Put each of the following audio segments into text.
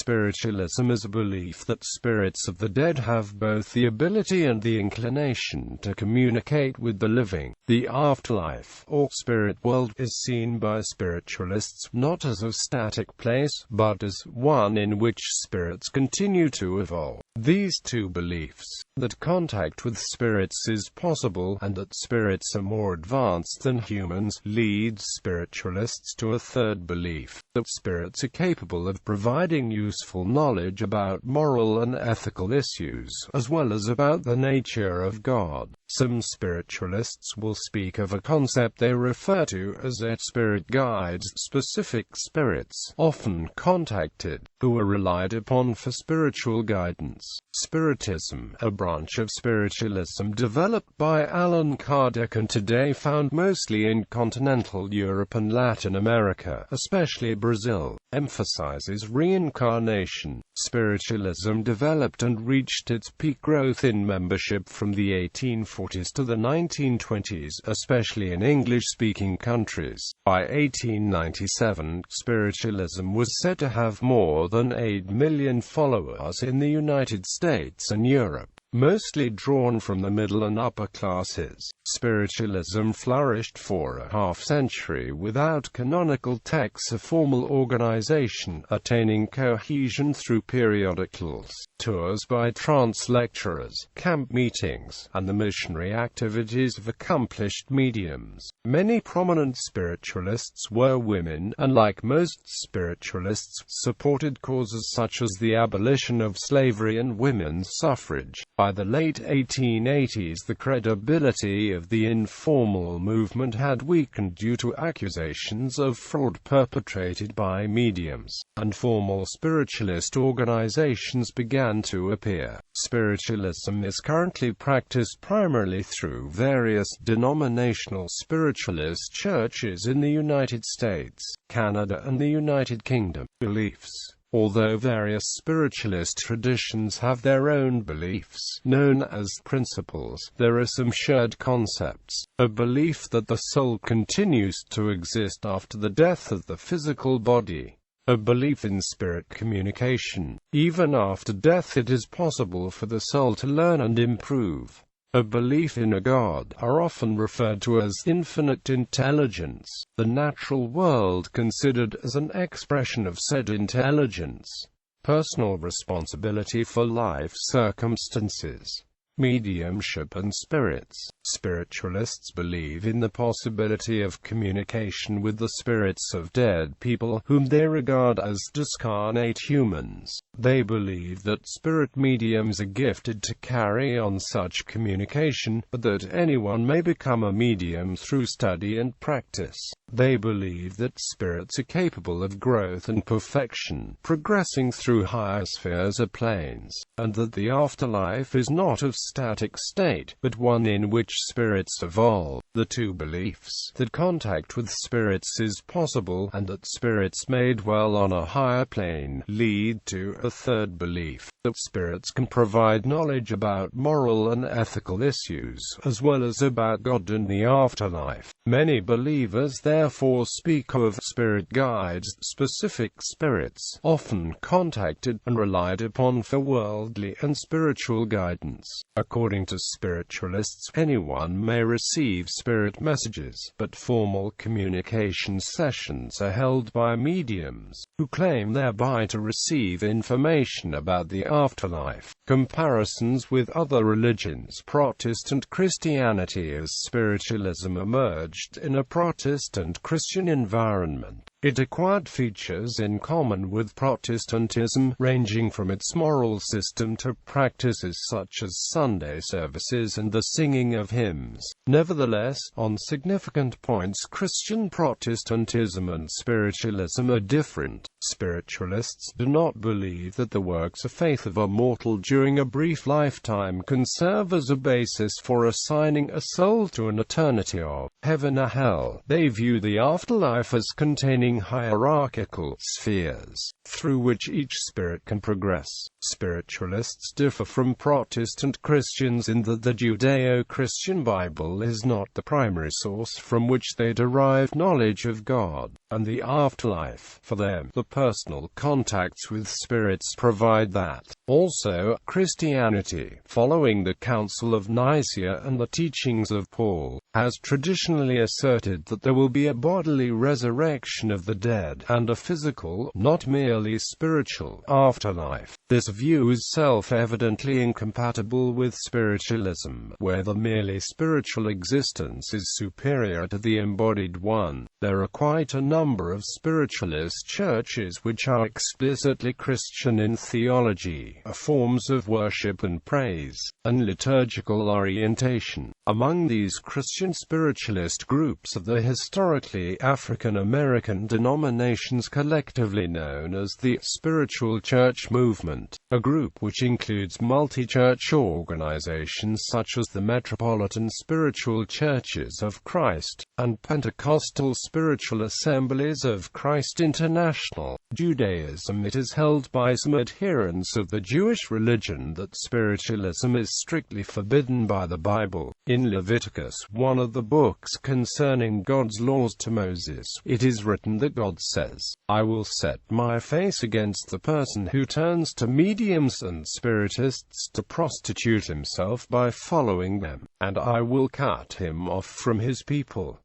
Spiritualism is a belief that spirits of the dead have both the ability and the inclination to communicate with the living. The afterlife, or spirit world, is seen by spiritualists not as a static place, but as one in which spirits continue to evolve. These two beliefs, that contact with spirits is possible, and that spirits are more advanced than humans, lead spiritualists to a third belief, that spirits are capable of providing useful knowledge about moral and ethical issues, as well as about the nature of God. Some spiritualists will speak of a concept they refer to as spirit guides, specific spirits, often contacted, who are relied upon for spiritual guidance. Spiritism, a branch of spiritualism developed by Allan Kardec and today found mostly in continental Europe and Latin America, especially Brazil, emphasizes reincarnation. Spiritualism developed and reached its peak growth in membership from the 1840s to the 1920s, especially in English-speaking countries. By 1897, spiritualism was said to have more than 8 million followers in the United States and Europe, mostly drawn from the middle and upper classes. Spiritualism flourished for a half-century without canonical texts, a formal organization, attaining cohesion through periodicals, tours by trance lecturers, camp meetings, and the missionary activities of accomplished mediums. Many prominent spiritualists were women, and like most spiritualists, supported causes such as the abolition of slavery and women's suffrage. By the late 1880s, the credibility of the informal movement had weakened due to accusations of fraud perpetrated by mediums, and formal spiritualist organizations began to appear. Spiritualism is currently practiced primarily through various denominational spiritualist churches in the United States, Canada, and the United Kingdom. Beliefs. Although various spiritualist traditions have their own beliefs, known as principles, there are some shared concepts. A belief that the soul continues to exist after the death of the physical body. A belief in spirit communication. Even after death it is possible for the soul to learn and improve. A belief in a God, are often referred to as infinite intelligence, the natural world considered as an expression of said intelligence. Personal responsibility for life circumstances. Mediumship and spirits. Spiritualists believe in the possibility of communication with the spirits of dead people, whom they regard as discarnate humans. They believe that spirit mediums are gifted to carry on such communication, but that anyone may become a medium through study and practice. They believe that spirits are capable of growth and perfection, progressing through higher spheres or planes, and that the afterlife is not a static state, but one in which spirits evolve. The two beliefs, that contact with spirits is possible, and that spirits may dwell on a higher plane, lead to a third belief, that spirits can provide knowledge about moral and ethical issues, as well as about God and the afterlife. Many believers therefore speak of spirit guides, specific spirits, often contacted and relied upon for worldly and spiritual guidance. According to spiritualists, anyone may receive spirit messages, but formal communication sessions are held by mediums, who claim thereby to receive information about the afterlife. Comparisons with other religions. Protestant Christianity. As spiritualism emerged in a Protestant Christian environment, it acquired features in common with Protestantism, ranging from its moral system to practices such as Sunday services and the singing of hymns. Nevertheless, on significant points Christian Protestantism and spiritualism are different. Spiritualists do not believe that the works of faith of a mortal during a brief lifetime can serve as a basis for assigning a soul to an eternity of heaven or hell. They view the afterlife as containing hierarchical spheres, through which each spirit can progress. Spiritualists differ from Protestant Christians in that the Judeo-Christian Bible is not the primary source from which they derive knowledge of God. and the afterlife. For them, the personal contacts with spirits provide that. Also, Christianity, following the Council of Nicaea and the teachings of Paul, has traditionally asserted that there will be a bodily resurrection of the dead, and a physical, not merely spiritual, afterlife. This view is self-evidently incompatible with spiritualism, where the merely spiritual existence is superior to the embodied one. There are quite a number of spiritualist churches which are explicitly Christian in theology, forms of worship and praise, and liturgical orientation. Among these Christian spiritualist groups are the historically African-American denominations collectively known as the Spiritual Church Movement, a group which includes multi-church organizations such as the Metropolitan Spiritual Churches of Christ, and Pentecostal Spiritual Assemblies of Christ International. Judaism. It is held by some adherents of the Jewish religion that spiritualism is strictly forbidden by the Bible. In Leviticus, one of the books concerning God's laws to Moses, it is written that God says, "I will set my face against the person who turns to mediums and spiritists to prostitute himself by following them, and I will cut him off from his people."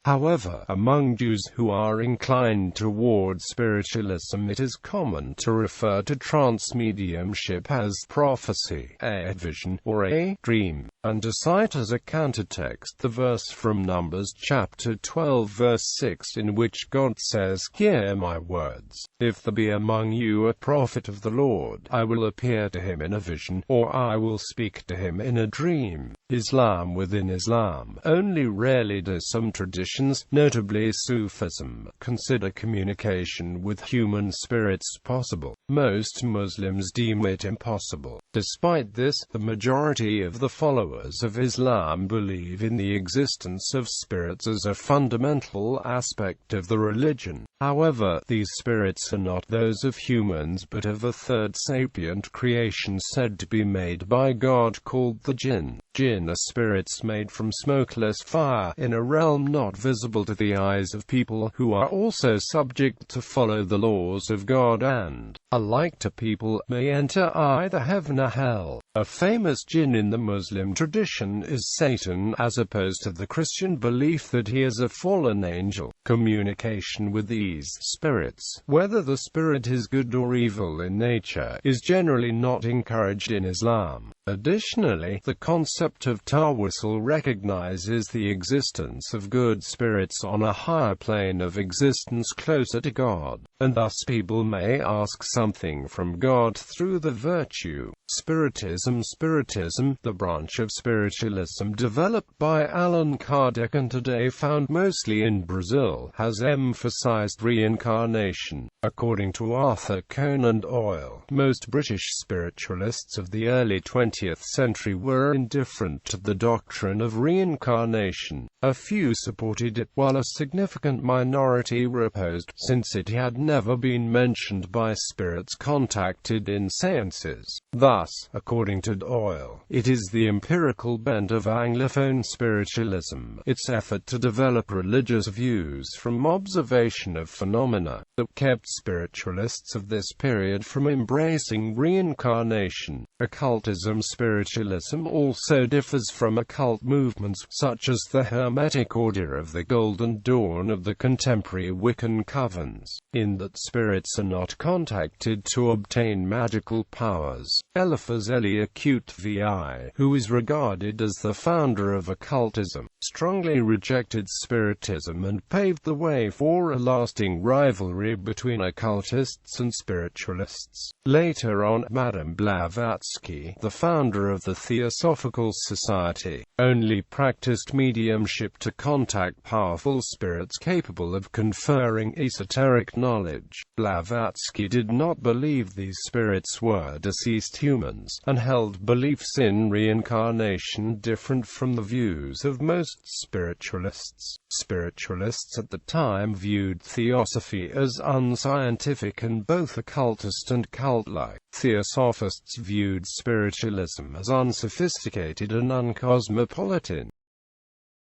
However, among Jews who are inclined toward spiritualism, it is common to refer to trance mediumship as prophecy, a vision, or a dream, and to cite as a countertext the verse from Numbers chapter 12 verse 6 in which God says, "Hear my words. If there be among you a prophet of the Lord, I will appear to him in a vision, or I will speak to him in a dream." Islam. Within Islam, only rarely do some traditions, notably Sufism, consider communication with human spirits possible. Most Muslims deem it impossible. Despite this, the majority of the followers of Islam believe in the existence of spirits as a fundamental aspect of the religion. However, these spirits are not those of humans but of a third sapient creation said to be made by God called the jinn. Jinn are spirits made from smokeless fire, in a realm not visible to the eyes of people, who are also subject to follow the laws of God and, alike to people, may enter either heaven or hell. A famous jinn in the Muslim tradition is Satan, as opposed to the Christian belief that he is a fallen angel. Communication with these spirits, whether the spirit is good or evil in nature, is generally not encouraged in Islam. Additionally, the concept of tawasul recognizes the existence of good spirits on a higher plane of existence closer to God, and thus people may ask something from God through the virtue. Spiritism. Spiritism, the branch of spiritualism developed by Allan Kardec and today found mostly in Brazil, has emphasized reincarnation. According to Arthur Conan Doyle, most British spiritualists of the early 20th century were indifferent to the doctrine of reincarnation. A few supported it, while a significant minority were opposed, since it had never been mentioned by spirits contacted in seances. Thus, according to Doyle, it is the empirical bent of Anglophone spiritualism, its effort to develop religious views from observation of phenomena, that kept spiritualists of this period from embracing reincarnation. Occultism. Spiritualism also differs from occult movements, such as the Hermetic Order of the Golden Dawn of the contemporary Wiccan covens, in that spirits are not contacted to obtain magical powers. Eliphas Eliakut VI, who is regarded as the founder of occultism, strongly rejected spiritism and paved the way for a lasting rivalry between occultists and spiritualists. Later on, Madame Blavatsky, the founder of the Theosophical Society, only practiced mediumship to contact powerful spirits capable of conferring esoteric knowledge. Blavatsky did not believe these spirits were deceased humans, and held beliefs in reincarnation different from the views of most spiritualists. Spiritualists at the time viewed theosophy as unscientific and both occultist and cult-like. Theosophists viewed spiritualism as unsophisticated and uncosmopolitan.